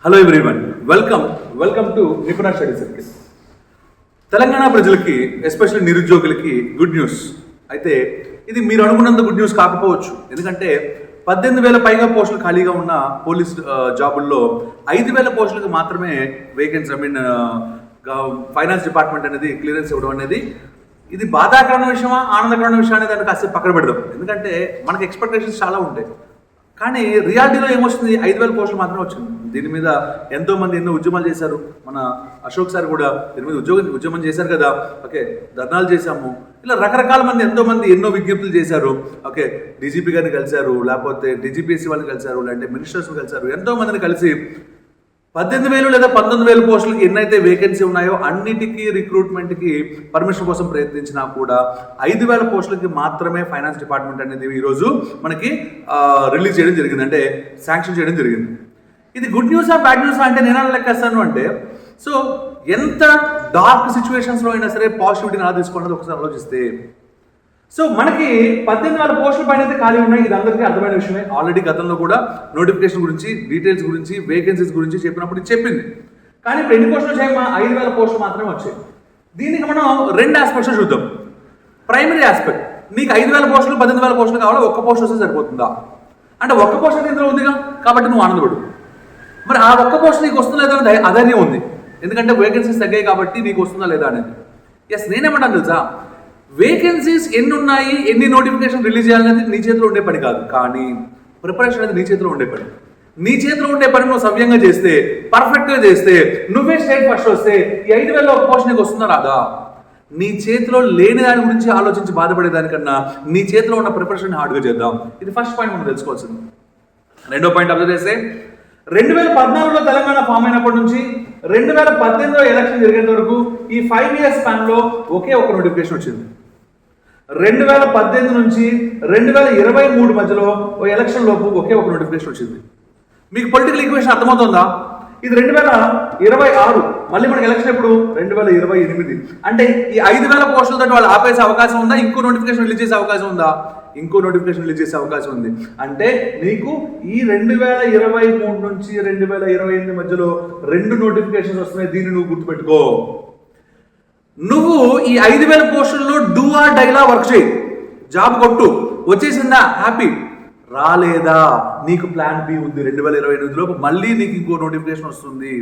Hello everyone, welcome to Nipuna study circle. Telangana ప్రజలకి especially నిరుద్యోగులకి good news. అయితే ఇది మీరు అనుకున్నంత గుడ్ న్యూస్ కాకపోవచ్చు. ఎందుకంటే 18,000 పైగా పోస్టులు ఖాళీగా ఉన్న పోలీస్ జాబుల్లో 5,000 పోస్టులకు మాత్రమే వేకెన్సీ ఫైనాన్స్ డిపార్ట్మెంట్ అనేది క్లియరెన్స్ ఇవ్వడం అనేది ఇది బాధాకరమైన విషయమా ఆనందకరమైన విషయం అనేది దాన్ని కాసేపు పక్కన పెడదాం. ఎందుకంటే మనకి ఎక్స్పెక్టేషన్స్ చాలా ఉంటాయి, కానీ రియాలిటీలో ఏమొస్తుంది, 5,000 పోస్టులు మాత్రమే వచ్చింది. దీని మీద ఎంతో మంది ఎన్నో ఉద్యమాలు చేశారు. మన అశోక్ సార్ కూడా దీని మీద ఉద్యమం చేశారు కదా. ఓకే, ధర్నాలు చేశాము. ఇలా రకరకాల మంది ఎంతో మంది ఎన్నో విజ్ఞప్తులు చేశారు. ఓకే, డీజీపీ గారిని కలిశారు, లేకపోతే డీజీపీఎస్సీ వాళ్ళని కలిశారు, లేదంటే మినిస్టర్స్ కలిశారు. ఎంతో మందిని కలిసి 18,000 లేదా 19,000 పోస్టులకి ఎన్నైతే వేకెన్సీ ఉన్నాయో అన్నిటికీ రిక్రూట్మెంట్కి పర్మిషన్ కోసం ప్రయత్నించినా కూడా 5,000 పోస్టులకి మాత్రమే ఫైనాన్స్ డిపార్ట్మెంట్ అనేది ఈరోజు మనకి రిలీజ్ చేయడం జరిగింది, అంటే శాంక్షన్ చేయడం జరిగింది. ఇది గుడ్ న్యూసా బ్యాడ్ న్యూసా అంటే నేను లెక్కేస్తాను అంటే, సో ఎంత డార్క్ సిచ్యువేషన్స్లో అయినా సరే పాజిటివిటీని అలా తీసుకోవడానికి ఒకసారి ఆలోచిస్తే, సో మనకి 18,000 పోస్టుల పైన అయితే ఖాళీ ఉన్నాయి. ఇది అందరికీ అర్థమైన విషయమే. ఆల్రెడీ గతంలో కూడా నోటిఫికేషన్ గురించి, డీటెయిల్స్ గురించి, వేకెన్సీస్ గురించి చెప్పినప్పుడు చెప్పింది. కానీ ఇప్పుడు ఎన్ని పోస్టులు వచ్చాయి? 5,000 పోస్టులు మాత్రమే వచ్చాయి. దీనికి మనం రెండు ఆస్పెక్ట్స్ చూద్దాం. ప్రైమరీ ఆస్పెక్ట్, నీకు 5,000 పోస్టులు 18,000 పోస్టులు కావాలా, ఒక్క పోస్ట్ వస్తే సరిపోతుందా అంటే ఒక్క పోస్ట్ అయితే ఇందులో ఉందిగా, కాబట్టి నువ్వు ఆనందపడు. మరి ఆ ఒక్క పోస్ట్ నీకు వస్తుందా లేదా అనేది అదనే ఉంది. ఎందుకంటే వేకెన్సీస్ తగ్గాయి కాబట్టి నీకు వస్తుందా లేదా అనేది. ఎస్, నేనేమంటాను తెలుసా, వేకెన్సీస్ ఎన్ని ఉన్నాయి, ఎన్ని నోటిఫికేషన్ రిలీజ్ చేయాలనేది నీ చేతిలో ఉండే పని కాదు, కానీ ప్రిపరేషన్ అనేది నీ చేతిలో ఉండే పని. నీ చేతిలో ఉండే పని నువ్వు సవ్యంగా చేస్తే, పర్ఫెక్ట్గా చేస్తే, నువ్వే స్టేట్ ఫస్ట్ వస్తే ఈ 5,000 ఒక పోస్ట్ నీకు వస్తుందా రాదా? నీ చేతిలో లేని దాని గురించి ఆలోచించి బాధపడేదానికన్నా నీ చేతిలో ఉన్న ప్రిపరేషన్ హార్డ్గా చేద్దాం. ఇది ఫస్ట్ పాయింట్ మనం తెలుసుకోవాల్సింది. రెండో పాయింట్ అబ్జర్వ్ చేస్తే, 2014లో తెలంగాణ ఫామ్ అయినప్పటి నుంచి 2018లో ఎలక్షన్ జరిగేంత వరకు ఈ 5 years స్పాన్లో ఒకే ఒక నోటిఫికేషన్ వచ్చింది. 2018 నుంచి 2023 మధ్యలో ఎలక్షన్ లోపు ఒకే ఒక నోటిఫికేషన్ వచ్చింది. మీకు పొలిటికల్ ఈక్వేషన్ అర్థమవుతుందా? ఇది 2026, మళ్ళీ మనకి ఎలక్షన్ ఎప్పుడు 2028. అంటే ఈ 5,000 పోస్టులతో వాళ్ళు ఆపేసే అవకాశం ఉందా? ఇంకో నోటిఫికేషన్ రిలీజ్ చేసే అవకాశం ఉందా? ఇంకో నోటిఫికేషన్ రిలీజ్ చేసే అవకాశం ఉంది. అంటే నీకు ఈ 2023 నుంచి 2028 మధ్యలో 2 నోటిఫికేషన్స్ వస్తున్నాయి. దీన్ని నువ్వు గుర్తుపెట్టుకో. నువ్వు ఈ 5,000 పోస్టుల్లో డూ ఆర్ డైలా వర్క్ చేయి, జాబ్ కొట్టు. వచ్చేసిందా హ్యాపీ, రాలేదా నీకు ప్లాన్ బి ఉంది. 2028 లోపు మళ్ళీ నీకు ఇంకో నోటిఫికేషన్ వస్తుంది.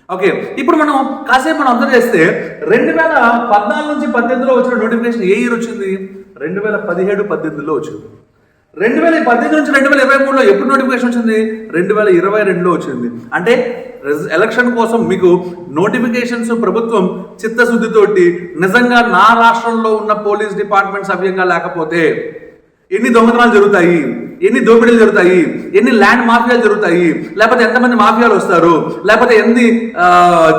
ఓకే, ఇప్పుడు మనం కాసేపు అబ్జర్వ్ చేస్తే 2014 నుంచి 18లో వచ్చిన నోటిఫికేషన్ ఏ ఇయర్ వచ్చింది? 2017-18లో వచ్చింది. 2018 నుంచి 2023లో ఎప్పుడు నోటిఫికేషన్ వచ్చింది? 2022లో వచ్చింది. అంటే ఎలక్షన్ కోసం మీకు నోటిఫికేషన్స్ ప్రభుత్వం చిత్తశుద్ధితోటి నిజంగా నా రాష్ట్రంలో ఉన్న పోలీస్ డిపార్ట్మెంట్ సవ్యంగా లేకపోతే ఎన్ని దొంగతనాలు జరుగుతాయి, ఎన్ని దోపిడీలు జరుగుతాయి, ఎన్ని ల్యాండ్ మాఫియాలు జరుగుతాయి, లేకపోతే ఎంతమంది మాఫియాలు వస్తారు, లేకపోతే ఎన్ని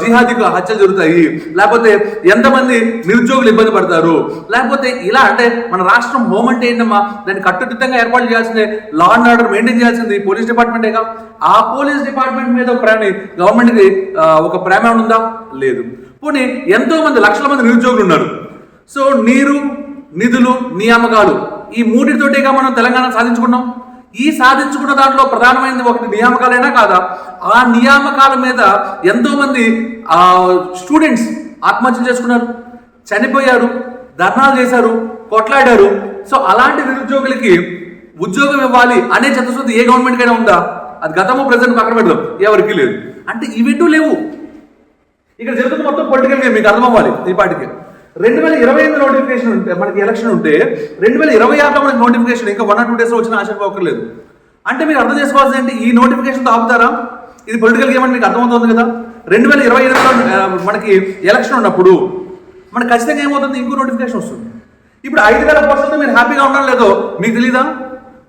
జిహాదీ హత్యలు జరుగుతాయి, లేకపోతే ఎంతమంది నిరుద్యోగులు ఇబ్బంది పడతారు, లేకపోతే ఇలా అంటే మన రాష్ట్రం మూమెంట్ ఏంటమ్మా, దాన్ని కట్టుదిట్టంగా ఏర్పాటు చేయాల్సిందే, లా అండ్ ఆర్డర్ మెయింటైన్ చేయాల్సింది పోలీస్ డిపార్ట్మెంటేగా. ఆ పోలీస్ డిపార్ట్మెంట్ మీద గవర్నమెంట్కి ఒక ప్రేమ ఉందా? లేదు. పోనీ ఎంతో మంది లక్షల మంది నిరుద్యోగులు ఉన్నారు. సో నీరు, నిధులు, నియామకాలు ఈ మూడితోటేగా మనం తెలంగాణ సాధించుకున్నాం. ఈ సాధించుకున్న దాంట్లో ప్రధానమైనది ఒకటి నియామకాలైనా కాదా? ఆ నియామకాల మీద ఎంతో మంది స్టూడెంట్స్ ఆత్మహత్యలు చేసుకున్నారు, చనిపోయారు, ధర్నాలు చేశారు, కొట్లాడారు. సో అలాంటి నిరుద్యోగులకి ఉద్యోగం ఇవ్వాలి అనే చిత్తశుద్ధి ఏ గవర్నమెంట్కైనా ఉందా? అది గతము ప్రజెంట్ పక్కన పెడదాం, ఎవరికి లేదు. అంటే ఇవిటూ లేవు. ఇక్కడ జరుగుతున్న మొత్తం పొలిటికల్ గేమ్ మీకు అర్థమవ్వాలి. ఈ పాటికి 2028 నోటిఫికేషన్ ఉంటే మనకి ఎలక్షన్ ఉంటే 2026లో మనకి నోటిఫికేషన్ ఇంకా 1 or 2 days వచ్చిన ఆశ్చర్యపోకర్లేదు. అంటే మీరు అర్థం చేసుకోవాల్సింది ఏంటి, ఈ నోటిఫికేషన్తో ఆపుతారా? ఇది పొలిటికల్ గేమ్ అని మీకు అర్థమవుతుంది కదా. 2028లో మనకి ఎలక్షన్ ఉన్నప్పుడు మనకి ఖచ్చితంగా ఏమవుతుంది, ఇంకో నోటిఫికేషన్ వస్తుంది. ఇప్పుడు 5,000 పోస్టులతో మీరు హ్యాపీగా ఉండడం లేదో మీకు తెలీదా?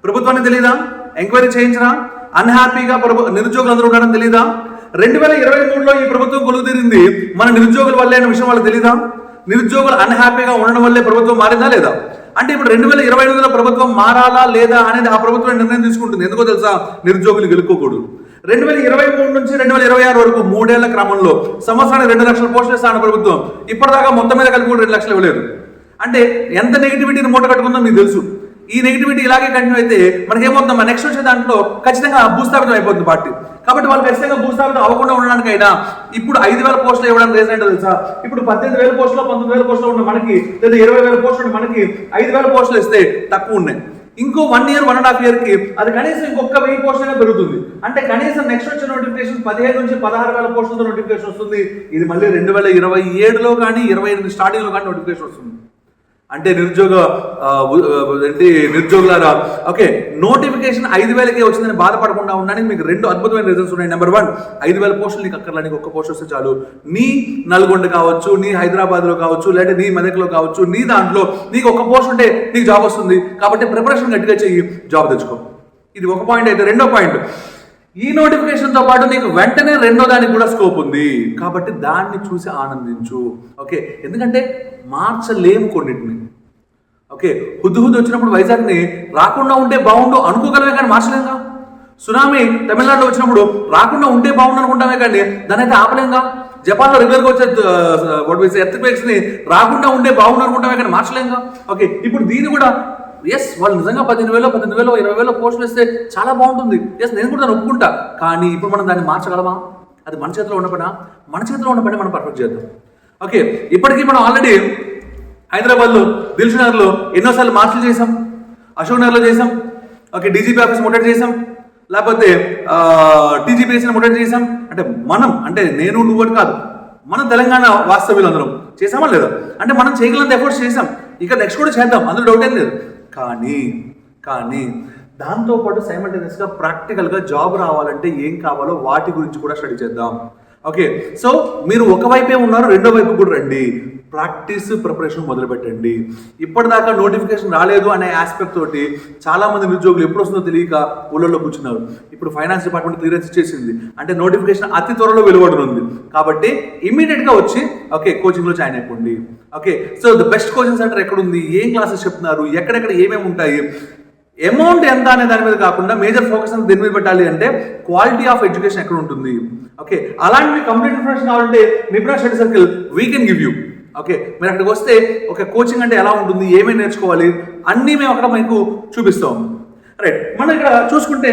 ప్రభుత్వానికి తెలీదా? ఎంక్వైరీ చేయించరా? అన్హ్యాపీగా నిరుద్యోగులు అందరూ ఉండడం తెలీదా? 2023లో ఈ ప్రభుత్వం కొలువు తీరింది మన నిరుద్యోగుల వల్లే అనే విషయం వాళ్ళకి తెలీదా? నిరుద్యోగులు అన్హ్యాపీగా ఉండడం వల్లే ప్రభుత్వం మారిందా లేదా? అంటే ఇప్పుడు 2028లో ప్రభుత్వం మారాలా లేదా అనేది ఆ ప్రభుత్వం నిర్ణయం తీసుకుంటుంది. ఎందుకో తెలుసా? నిరుద్యోగులు గెలుక్కోకూడదు. 2023 నుంచి 2026 వరకు 3 ఏళ్ల క్రమంలో సంవత్సరానికి 2 లక్షల పోస్టులు ఇస్తాను ప్రభుత్వం. ఇప్పటిదాకా మొత్తం మీద కలిపి 2 లక్షలు ఇవ్వలేదు. అంటే ఎంత నెగిటివిటీని మూట కట్టుకుందో మీకు తెలుసు. ఈ నెగిటివిటీ ఇలాగే కంటిన్యూ అయితే మనకి ఏమవుతుంది, మన నెక్స్ట్ వచ్చే దాంట్లో ఖచ్చితంగా భూస్థాపితం అయిపోతుంది పార్టీ. కాబట్టి వాళ్ళు ఖచ్చితంగా భూస్థాపితం అవ్వకుండా ఉండడానికైనా ఇప్పుడు 5,000 పోస్టులు ఇవ్వడానికి రీజన్ ఏంటో తెలుసా? ఇప్పుడు 18,000 పోస్టులు 19,000 పోస్టులు ఉన్న మనకి, లేదా 20,000 పోస్టులు ఉన్న మనకి 5,000 పోస్టులు ఇస్తే తక్కువ ఉన్నాయి. ఇంకో 1 year 1.5 year కి అది కనీసం ఇంకొక 1000 పోస్టులైనా పెరుగుతుంది. అంటే కనీసం నెక్స్ట్ వచ్చే నోటిఫికేషన్ 15 నుంచి 16,000 పోస్టులతో నోటిఫికేషన్ వస్తుంది. ఇది మళ్ళీ 2027లో కానీ 28 స్టార్టింగ్లో కానీ నోటిఫికేషన్ వస్తుంది. అంటే నిరుద్యోగులారా, ఓకే, నోటిఫికేషన్ 5,000కే వచ్చిందని బాధపడకుండా ఉండడానికి మీకు 2 అద్భుతమైన రీజన్స్ ఉన్నాయి. నెంబర్ 1, 5,000 పోస్టులు నీకు అక్కర్లా, నీకు ఒక్క పోస్ట్ వస్తే చాలు. నీ నల్గొండ కావచ్చు, నీ హైదరాబాద్లో కావచ్చు, లేదా నీ మెదక్లో కావచ్చు, నీ దాంట్లో నీకు ఒక్క పోస్ట్ ఉంటే నీకు జాబ్ వస్తుంది. కాబట్టి ప్రిపరేషన్ గట్టిగా చెయ్యి, జాబ్ తెచ్చుకో. ఇది ఒక పాయింట్ అయితే. రెండో పాయింట్, ఈ నోటిఫికేషన్తో పాటు నీకు వెంటనే రెండో దానికి కూడా స్కోప్ ఉంది. కాబట్టి దాన్ని చూసి ఆనందించు. ఓకే, ఎందుకంటే మార్చలేము కొన్నిటిని. ఓకే, హుద్హుద్ వచ్చినప్పుడు వైజాగ్ని రాకుండా ఉంటే బాగుండు అనుకోగలమే కానీ మార్చలేంగా. సునామీ తమిళనాడులో వచ్చినప్పుడు రాకుండా ఉంటే బాగుండు అనుకుంటామే కానీ దాని అయితే ఆపలేంగా. జపాన్లో రెగ్యులర్గా వచ్చే ఎర్త్క్వేక్స్ ని రాకుండా ఉంటే బాగుండు అనుకుంటామే కానీ మార్చలేంగా. ఓకే, ఇప్పుడు దీన్ని కూడా ఎస్ వాళ్ళు నిజంగా 15,000, 18,000, 20,000 పోస్టులు ఇస్తే చాలా బాగుంటుంది. ఎస్ నేను కూడా దాన్ని ఒప్పుకుంటా. కానీ ఇప్పుడు మనం దాన్ని మార్చగలమా? అది మన చేతిలో ఉన్న పని. మన చేతిలో ఉన్న పని మనం పర్ఫెక్ట్ చేద్దాం. ఓకే, ఇప్పటికీ మనం ఆల్రెడీ హైదరాబాద్లో దిల్షుక్ నగర్లో ఎన్నోసార్లు మార్పులు చేసాం, అశోక్ నగర్లో చేసాం, ఓకే, డీజీపీ ఆఫీస్ ముట్టడి చేసాం, లేకపోతే టీజీపీఎస్ని ముట్టడి చేసాం. అంటే నేను నువ్వు అని కాదు, మనం తెలంగాణ వాస్తవ్యులు అందరం చేసామా లేదా? అంటే మనం చేయగలంత ఎఫర్ట్స్ చేసాం, ఇక నెక్స్ట్ కూడా చేద్దాం, అందులో డౌట్ ఏం లేదు. కానీ దాంతోపాటు సైమల్టేనియస్గా ప్రాక్టికల్గా జాబ్ రావాలంటే ఏం కావాలో వాటి గురించి కూడా స్టడీ చేద్దాం. ఓకే, సో మీరు ఒకవైపే ఉన్నారు, రెండో వైపు కూడా రండి. ప్రాక్టీస్ ప్రిపరేషన్ మొదలు పెట్టండి. ఇప్పటిదాకా నోటిఫికేషన్ రాలేదు అనే ఆస్పెక్ట్ తోటి చాలా మంది నిరుద్యోగులు ఎప్పుడు వస్తుందో తెలియక ఊళ్ళలో కూర్చున్నారు. ఇప్పుడు ఫైనాన్స్ డిపార్ట్మెంట్ క్లియరెన్స్ ఇచ్చేసింది, అంటే నోటిఫికేషన్ అతి త్వరలో వెలువడనుంది. కాబట్టి ఇమీడియట్గా వచ్చి ఓకే కోచింగ్లో జాయిన్ అయిపోండి. Okay, so the best coaching centre ఎక్కడ ఉంది, ఏం క్లాసెస్ చెప్తున్నారు, ఎక్కడెక్కడ ఏమేమి ఉంటాయి, అమౌంట్ ఎంత అనే దాని మీద కాకుండా మేజర్ ఫోకస్ అంతా దేని మీద పెట్టాలి అంటే క్వాలిటీ ఆఫ్ ఎడ్యుకేషన్ ఎక్కడ ఉంటుంది. ఓకే, అలాంటి కంప్లీట్ ఇన్ఫర్మేషన్ కావాలంటే Nipuna study circle we can give you. Okay, మీరు అక్కడికి వస్తే ఒక కోచింగ్ అంటే ఎలా ఉంటుంది, ఏమేమి నేర్చుకోవాలి అన్నీ మేము అక్కడ మీకు చూపిస్తాం. రైట్, మనం ఇక్కడ చూసుకుంటే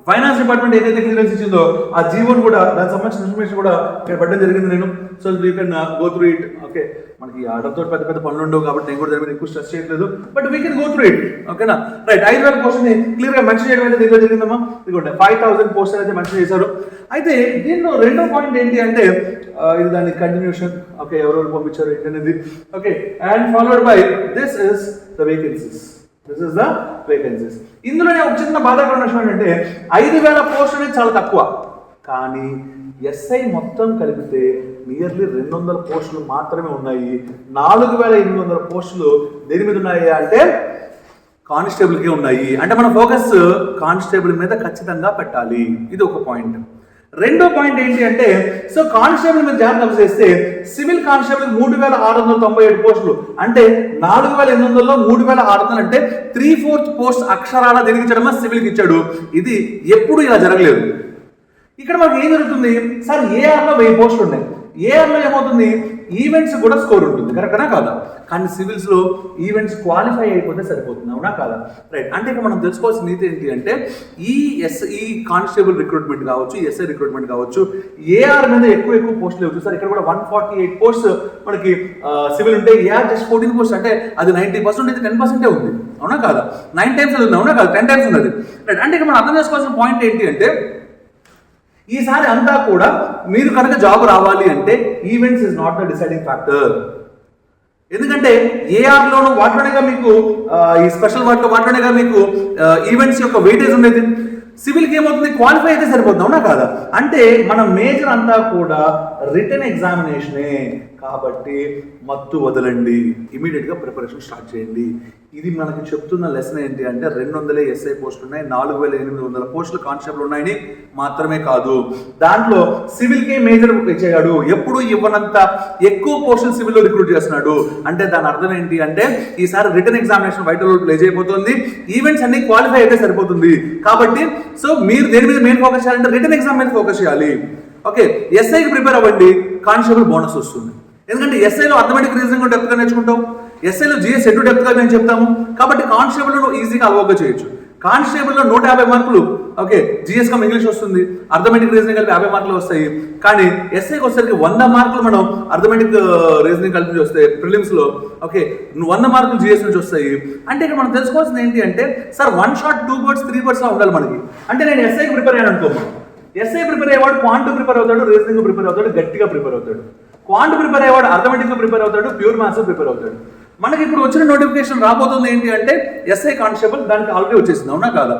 ఫైనాన్స్ డిపార్ట్మెంట్ ఏదైతే క్లియరెన్స్ ఇచ్చిందో ఆ జీవోని కూడా దానికి సంబంధించిన ఇన్ఫర్మేషన్ కూడా ఇక్కడ పెట్టడం జరిగింది నేను. So you can go through it. Okay, మనకి ఆర్డర్తో పెద్ద పెద్ద పనులు ఉండవు కాబట్టి నేను కూడా దాని మీద ఎక్కువ స్ట్రెస్ చేయట్లేదు, but we can go through it. ఓకేనా, రైట్. 5,000 పోస్ట్ని క్లియర్గా మెన్షన్ చేయడం అయితే దీంట్లో జరిగిందమ్మా. ఇదిగోండి 5,000 పోస్ట్ అయితే మెన్షన్ చేశారు. అయితే దీంట్లో రెండో పాయింట్ ఏంటి అంటే ఇది దాని కంటిన్యూషన్. ఓకే, ఎవరెవరు పంపించారు ఏంటనేది. Okay, and followed by this is the vacancies. This is the vacancies. ఇందులోనే ఒక చిన్న బాధాకరమైన విషయం ఏంటంటే 5,000 పోస్ట్ అనేది చాలా తక్కువ, కానీ ఎస్ఐ మొత్తం కలిపితే నియర్లీ 200 పోస్టులు మాత్రమే ఉన్నాయి. 4,800 పోస్టులు దేని మీద ఉన్నాయి అంటే కానిస్టేబుల్కే ఉన్నాయి. అంటే మన ఫోకస్ కానిస్టేబుల్ మీద ఖచ్చితంగా పెట్టాలి. ఇది ఒక పాయింట్. రెండో పాయింట్ ఏంటి అంటే సో కానిస్టేబుల్ మీద జాగ్రత్త చేస్తే సివిల్ కానిస్టేబుల్ 3,697 పోస్టులు, అంటే 4,800లో 3,600 అంటే 3/4 పోస్ట్ అక్షరాల తిరిగించడమా సివిల్కి ఇచ్చాడు. ఇది ఎప్పుడు ఇలా జరగలేదు. ఇక్కడ మాకు ఏం జరుగుతుంది సార్, ఏఆర్లో 1000 పోస్టులు ఉన్నాయి. ఏఆర్లో ఏమవుతుంది, ఈవెంట్స్ కూడా స్కోర్ ఉంటుంది, కరెక్టనా కాదా? కానీ సివిల్స్లో ఈవెంట్స్ క్వాలిఫై అయిపోతే సరిపోతుంది, అవునా కాదా? రైట్. అంటే ఇక్కడ మనం తెలుసుకోవాల్సిన నీతి ఏంటి అంటే ఈ కానిస్టేబుల్ రిక్రూట్మెంట్ కావచ్చు, ఎస్ఐ రిక్రూట్మెంట్ కావచ్చు, ఏఆర్ మీద ఎక్కువ పోస్టులు లేవు. చూసారు ఇక్కడ కూడా 148 పోస్ట్ మనకి సివిల్ ఉంటే ఏఆర్ జస్ట్ 14 పోస్ట్, అంటే అది 90% ఇది 10% ఉంది, అవునా కాదా? 9 times అది ఉంది, అవునా కాదా? 10 times ఉన్నది. రైట్. అంటే ఇక్కడ మనం అర్థం చేసుకోవాల్సిన పాయింట్ ఏంటి అంటే ఈసారి అంతా కూడా మీరు కనుక జాబ్ రావాలి అంటే events is not the deciding factor. ఎందుకంటే ఏఆర్లోను వాటిలోనేగా మీకు ఈ స్పెషల్ వాటిలోనేగా మీకు ఈవెంట్స్ యొక్క వెయిటేజ్ ఉండేది. సివిల్కి ఏమవుతుంది, క్వాలిఫై అయితే సరిపోతుంది, అవునా కాదా? అంటే మన మేజర్ అంతా కూడా రిటన్ ఎగ్జామినేషనే. కాబట్టి మత్తు వదలండి, ఇమీడియట్గా ప్రిపరేషన్ స్టార్ట్ చేయండి. ఇది మనకి చెప్తున్న లెసన్ ఏంటి అంటే 200 ఎస్ఐ పోస్టులు ఉన్నాయి, 4,800 పోస్టులు కానిస్టేబుల్ ఉన్నాయని మాత్రమే కాదు, దాంట్లో సివిల్కే మేజర్ ఇచ్చాడు. ఎప్పుడు ఇవ్వనంత ఎక్కువ పోస్టులు సివిల్లో రిక్రూట్ చేస్తున్నాడు. అంటే దాని అర్థం ఏంటి అంటే ఈసారి written examination vital role play చేయబోతుంది, ఈవెంట్స్ అన్ని క్వాలిఫై అయితే సరిపోతుంది. కాబట్టి సో మీరు దేని మీద మెయిన్ ఫోకస్ చేయాలంటే రిటన్ ఎగ్జామ్ మీద ఫోకస్ చేయాలి. ఓకే, ఎస్ఐకి ప్రిపేర్ అవ్వండి, కానిస్టేబుల్ బోనస్ వస్తుంది. ఎందుకంటే ఎస్ఐలో అథమెటిక్ రీజనింగ్ డెప్త్గా నేర్చుకుంటాం, ఎస్ఐలో జిఎస్ ఎటు డెప్త్గా మేము చెప్తాము. కాబట్టి కానిస్టేబుల్ నువ్వు ఈజీగా అలవాటుగా చేయొచ్చు. కానిస్టేబుల్లో 150 మార్కులు ఓకే, జిఎస్ కమ్ ఇంగ్లీష్ వస్తుంది, అర్థమెటిక్ రీజనింగ్ కలిపి 50 మార్కులు వస్తాయి. కానీ ఎస్ఐకి వచ్చేసరికి 100 మార్కులు మనం అర్థమెటిక్ రీజనింగ్ కలిపి నుంచి వస్తాయి ప్రిలిమ్స్లో. ఓకే, 100 మార్కులు జిఎస్ నుంచి వస్తాయి. అంటే ఇక్కడ మనం తెలుసుకోవాల్సింది ఏంటి అంటే, సార్ 1 షాట్ 2 బర్డ్స్ 3 బర్డ్స్ లా ఉండాలి మనకి. అంటే నేను ఎస్ఐకి ప్రిపేర్ అయ్యాను అనుకోమా, ఎస్ఐ ప్రిపేర్ అయ్యేవాడు క్వాంట్ ప్రిపేర్ అవుతాడు, రీజనింగ్ ప్రిపేర్ అవుతాడు, గట్టిగా ప్రిపేర్ అవుతాడు. క్వాంట్ ప్రిపేర్ అయ్యేవాడు అర్థమెటిక్ ప్రిపేర్ అవుతాడు, ప్యూర్ మ్యాథ్స్ ప్రిపేర్ అవుతాడు. మనకి ఇప్పుడు వచ్చిన నోటిఫికేషన్ రాబోతుంది ఏంటి అంటే ఎస్ఐ కానిస్టేబుల్, దానికి ఆల్రెడీ వచ్చేసింది, అవునా కాదా?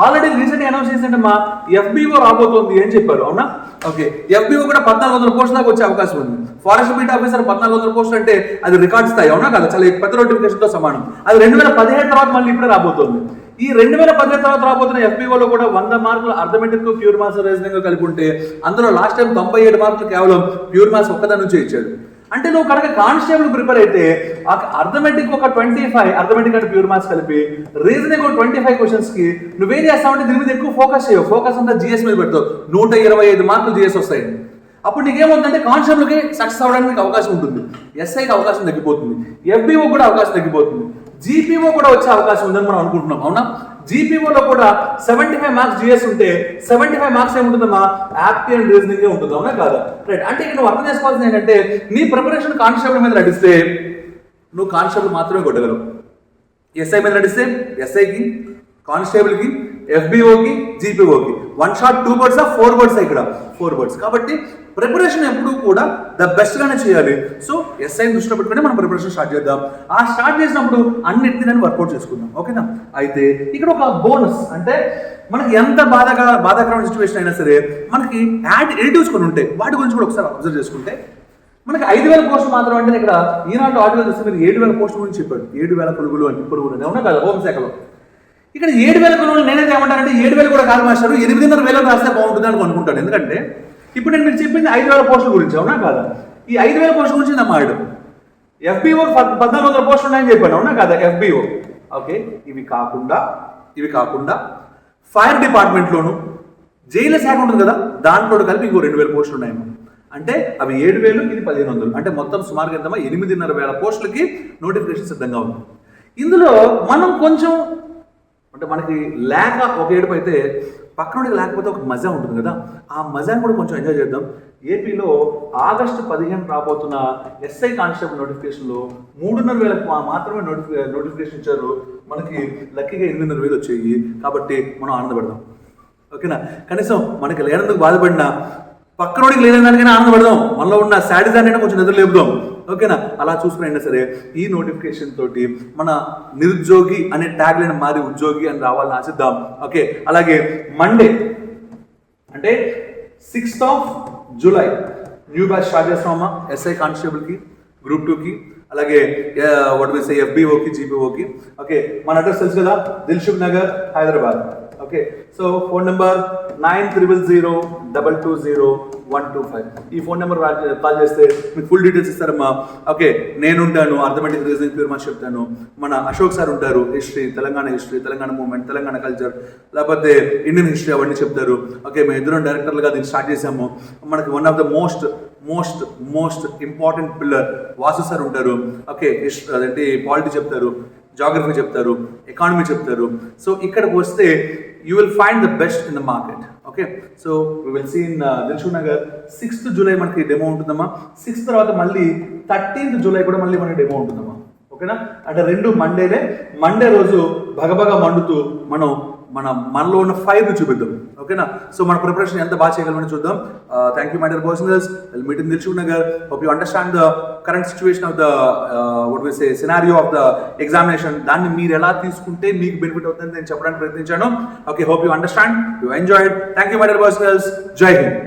ఆల్రెడీ రీసెంట్ అనౌన్స్ చేసింటే మా ఎఫ్బిఓ రాబోతుంది అని చెప్పారు, అవునా? ఓకే, ఎఫ్బిఓ కూడా 1400 పోస్టుల దాకా వచ్చే అవకాశం ఉంది. ఫారెస్ట్ బీట్ ఆఫీసర్ 1400 పోస్టులు అంటే అది రికార్డ్ స్థాయి, అవునా కదా? చాలా పెద్ద నోటిఫికేషన్ తో సమానం. అది 2017 తర్వాత మళ్ళీ ఇప్పుడే రాబోతుంది. ఈ 2017 తర్వాత రాబోతున్న ఎఫ్బిఓలో కూడా 100 మార్కులు అర్థమెటిక్, ప్యూర్ మ్యాథ్స్, రీజనింగ్ కలిపి ఉంటే అందులో లాస్ట్ టైం 97 మార్కులు కేవలం ప్యూర్ మ్యాథ్స్ ఒక్కదాని నుంచే ఇచ్చాడు. అంటే నువ్వు కనుక కానిస్టేబుల్ ప్రిపేర్ అయితే అర్థమెటిక్ ఒక 25, అర్థమెటిక్ అంటే ప్యూర్ మ్యాథ్స్ కలిపి, రీజనింగ్ ఒక 25 క్వశ్చన్స్ కి నువ్వేం చేస్తావంటే దీని మీద ఎక్కువ ఫోకస్ చేయవు. ఫోకస్ అంతా జిఎస్ మీద పెడతావు. 125 మార్కులు జిఎస్ వస్తాయి. అప్పుడు నీకేమవుతుందంటే కానిస్టేబుల్కి సక్సెస్ అవ్వడానికి నీకు అవకాశం ఉంటుంది, ఎస్ఐకి అవకాశం తగ్గిపోతుంది, ఎఫ్బిఓ కూడా అవకాశం తగ్గిపోతుంది, జీపీఓ కూడా వచ్చే అవకాశం ఉందని మనం అనుకుంటున్నాం, అవునా? జీపీఓలో కూడా 75 మార్క్స్ జిఎస్ ఉంటే 75 మార్క్స్ ఏముంటుందమ్మా, యాప్టీ అండ్ రీజనింగ్ ఉంటుంది, అవునా కాదా? రైట్. అంటే ఇక్కడ నువ్వు అర్థం చేసుకోవాల్సింది ఏంటంటే నీ ప్రిపరేషన్ కానిస్టేబుల్ మీద నడిస్తే నువ్వు కానిస్టేబుల్ మాత్రమే కొట్టగలవు. ఎస్ఐ మీద నడిస్తే ఎస్ఐకి, కానిస్టేబుల్కి, ఎఫ్బిఓకి, జీపీఓకి 1 షాట్ 2 బర్డ్స్ 4 బర్డ్స్ ఇక్కడ 4 బర్డ్స్. కాబట్టి ప్రిపరేషన్ ఎప్పుడు కూడా ద బెస్ట్ గానే చేయాలి. సో ఎస్ఐని దృష్టిలో పెట్టుకుని మనం ప్రిపరేషన్ స్టార్ట్ చేద్దాం. ఆ స్టార్ట్ చేసినప్పుడు అన్నింటినీ నేను వర్కౌట్ చేసుకుందాం, ఓకేనా? అయితే ఇక్కడ ఒక బోనస్ అంటే మనకి ఎంత బాధాకరమైన సిచ్యువేషన్ అయినా సరే మనకి ఎడిటివ్స్ కొన్ని ఉంటాయి, వాటి గురించి కూడా ఒకసారి అబ్జర్వ్ చేసుకుంటే మనకి 5000 పోస్టులు మాత్రం అంటే ఇక్కడ ఈనాడు ఆర్టికల్ చూస్తే మీరు 7000 పోస్టుల గురించి చెప్పాడు. 7000 పురుగులు అని అవునా కదా హోంశాఖలో. ఇక్కడ 7000 పురుగులు నేనైతే ఏమంటానంటే 7000 కూడా కాదు మాస్టర్, 8500 రాస్తే బాగుంటుంది అని అనుకుంటాను. ఎందుకంటే ఇప్పుడు నేను మీరు చెప్పింది 5000 పోస్టుల గురించి, అవునా కాదా? ఈ 5000 పోస్టుల గురించి నా మాట ఎఫ్బిఓ 1400 పోస్టులు ఉన్నాయని చెప్పాను, అవునా కాదా? FBO okay. ఇవి కాకుండా ఫైర్ డిపార్ట్మెంట్లోను జైలు శాఖ ఉంటుంది కదా, దాంట్లో కలిపి ఇంకో 2000 పోస్టులు ఉన్నాయేమో. అంటే అవి 7000, ఇది 1500, అంటే మొత్తం సుమారుగా ఎంతమా 8500 పోస్టులకి నోటిఫికేషన్ సిద్ధంగా ఉంది. ఇందులో మనం కొంచెం అంటే మనకి లేక ఒక ఏడుపు అయితే పక్కనోడికి లేకపోతే ఒక మజా ఉంటుంది కదా, ఆ మజాని కూడా కొంచెం ఎంజాయ్ చేద్దాం. ఏపీలో ఆగస్టు 15 రాబోతున్న ఎస్ఐ కానిస్టేబుల్ నోటిఫికేషన్లో 3500 మాత్రమే నోటిఫికేషన్ ఇచ్చారు. మనకి లక్కీగా 8000 వచ్చాయి. కాబట్టి మనం ఆనందపడదాం, ఓకేనా? కనీసం మనకి లేనందుకు బాధపడినా పక్కనోడికి లేని దానికైనా ఆనందపడదాం, మనలో ఉన్న శాడిజాన్ని కొంచెం నిద్ర లేపుదాం, ఓకేనా? అలా చూసుకునైనా సరే ఈ నోటిఫికేషన్ తోటి మన నిరుద్యోగి అనే ట్యాగ్ లైన్ మారి ఉద్యోగి అని రావాలని ఆశిద్దాం, ఓకే? అలాగే మండే అంటే 6th July new batch start చేస్తామమ్మా ఎస్ఐ కానిస్టేబుల్కి, గ్రూప్ 2కి, అలాగే ఎఫ్బిఓకి, జీపీఓకి. ఓకే, మన అడ్రస్ తెలుసు కదా, Dilsukhnagar, Hyderabad. Okay, so phone number 9000220125. ఈ ఫోన్ నెంబర్ కాల్ చేస్తే మీకు ఫుల్ డీటెయిల్స్ ఇస్తారమ్మా. ఓకే, నేనుంటాను, అర్థమెటిక్ రీజనింగ్ ప్యూర్ మ్యాథ్స్ చెప్తాను. మన అశోక్ సార్ ఉంటారు, history, Telangana movement, Telangana culture, లేకపోతే ఇండియన్ హిస్టరీ అవన్నీ చెప్తారు. ఓకే, మేము ఇద్దరం డైరెక్టర్లుగా దీన్ని స్టార్ట్ చేసాము. మనకి one of the most important pillar Vasu sir ఉంటారు. ఓకే, అదేంటి పాలిటీ చెప్తారు, జాగ్రఫీ చెప్తారు, ఎకానమీ చెప్తారు. సో ఇక్కడికి వస్తే you will find the best in the market. Okay, so we will see in Dilsukh Nagar. 6th July మనకి డెమో ఉంటుందమ్మా. 6th తర్వాత మళ్ళీ 13th జూలై కూడా మళ్ళీ మనకి డెమో ఉంటుందమ్మా, ఓకేనా? అంటే 2 మండేలే. మండే రోజు భగభగ మండుతూ మనలో ఉన్న ఫైర్ చూపిద్దాం, ఓకేనా? సో మన ప్రిపరేషన్ ఎంత బాగా చేయగలమని చూద్దాం. Thank you my dear boys and girls. Will meet in Dilsukh Nagar. Hope you understand the current situation of the scenario of the examination. దాన్ని మీరు ఎలా తీసుకుంటే మీకు బెనిఫిట్ అవుతుంది నేను చెప్పడానికి ప్రయత్నించాను. Okay, hope you understand, you enjoyed. Thank you my dear boys and girls. జై హింద్.